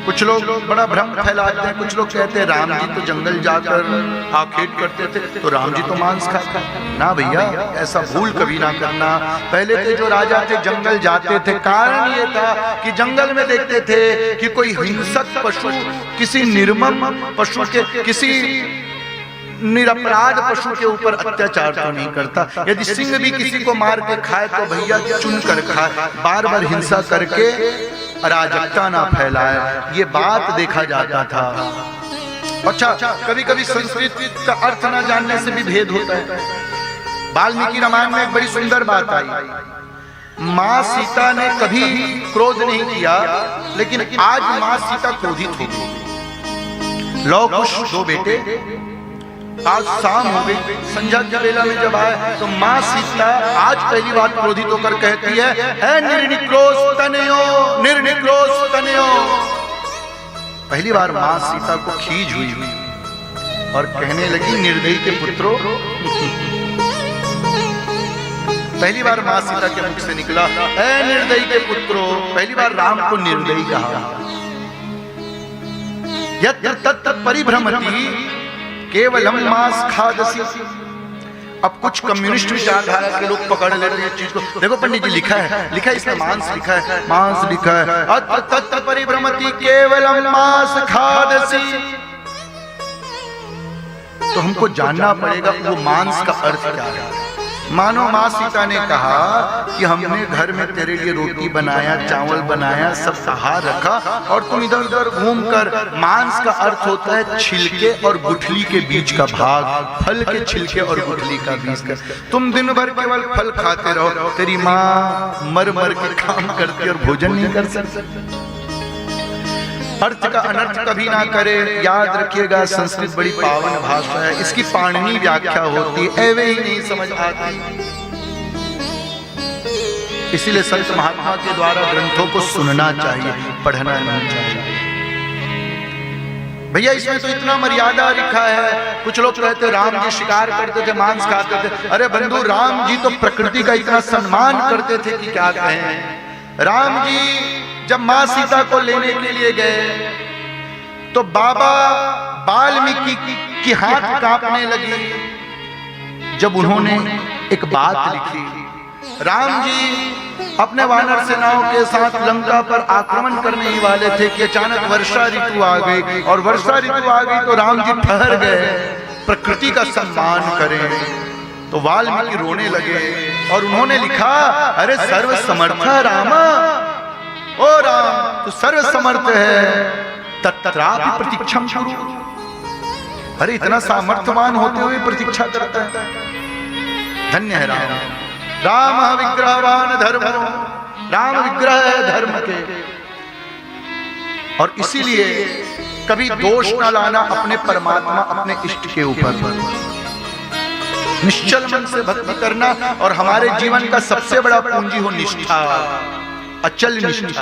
कुछ लोग बड़ा भ्रम फैलाते हैं, कुछ लोग कहते हैं राम जी तो जंगल जाकर आखेट करते थे तो राम जी तो मांस खाते। ना भैया, ऐसा भूल कभी ना करना। पहले के जो राजा थे जंगल जाते थे, कारण ये था कि जंगल में देखते थे कि कोई हिंसक पशु किसी निर्मम पशु के, किसी निरपराध पशु के ऊपर अत्याचार तो नहीं करता। यदि सिंह भी किसी को मार के खाए तो भैया चुन कर खाए, बार बार हिंसा करके अराजकता ना फैलाए, ये बात देखा जाता था। अच्छा, कभी कभी संस्कृत का अर्थ ना जानने से भी भेद होता है। वाल्मीकि रामायण में एक बड़ी सुंदर बात आई। माँ सीता ने कभी क्रोध नहीं किया, लेकिन आज माँ सीता क्रोधित हो गई। लौ कुश दो बेटे, आज शाम हो गई, संध्या की बेला में जब आए तो माँ सीता आज पहली बार क्रोधित होकर कहती है निर्निक्रोश तनयो, निर्निक्रोश तनयो। पहली बार माँ सीता को खीज हुई और कहने लगी निर्दयी के पुत्रों। पहली बार माँ सीता के मुख से निकला निर्दयी के पुत्रों। पहली बार राम को निर्दयी कहा। यत्र तत्र परिभ्रमति केवलम मांस खादसी। अब कुछ कम्युनिस्ट विचारधारा के लोग पकड़ लेते हैं चीज को। देखो पंडित जी, लिखा है इसमें मांस लिखा है, मांस लिखा है, अत्र तत्र परिभ्रमति केवलम मांस खादसी। तो हमको जानना पड़ेगा वो मांस का अर्थ क्या है। मानो माँ सीता ने कहा कि हमने घर में तेरे लिए रोटी बनाया, चावल बनाया, सब सहार रखा और तुम इधर उधर घूमकर। मांस का अर्थ होता है छिलके और गुठली के बीच का भाग, फल के छिलके और गुठली का बीच का। तुम दिन भर केवल फल खाते रहो, तेरी माँ मर मर के काम करती और भोजन नहीं कर सकती। अर्थ का अनर्थ कभी ना करे। याद रखिएगा, संस्कृत बड़ी पावन भाषा है, इसकी पाणिनी व्याख्या होती है, एवे ही नहीं समझ आती। इसीलिए संत महात्मा के द्वारा ग्रंथों को सुनना चाहिए, पढ़ना नहीं चाहिए। भैया इसमें तो इतना मर्यादा लिखा है। कुछ लोग कहते राम जी शिकार करते थे, मांस खाते थे। अरे बंधु, राम जी तो प्रकृति का इतना सम्मान करते थे कि क्या कहें। राम जी जब माँ सीता को लेने के लिए गए तो बाबा वाल्मीकि की हाथ कांपने लगी जब उन्होंने एक बात लिखी। राम जी अपने वानर सेनाओं के साथ लंका पर आक्रमण करने ही वाले थे कि अचानक वर्षा ऋतु आ गई, और वर्षा ऋतु आ गई तो राम जी ठहर गए, प्रकृति का सम्मान करें। तो वाल्मीकि रोने लगे और उन्होंने लिखा, अरे सर्व समर्थ रामा, ओ राम तू सर्व समर्थ है, तत्रापि प्रतीक्षम कुरु। अरे इतना सामर्थ्यवान होते हुए प्रतीक्षा करता है। धन्य है राम। राम विग्रहवान धर्मो, राम विग्रह है धर्म के। और इसीलिए कभी दोष न लाना अपने परमात्मा, अपने इष्ट के ऊपर। निश्चल मन से भक्ति करना, और हमारे जीवन का सबसे बड़ा पूंजी हो निष्ठा, अचल निष्ठा।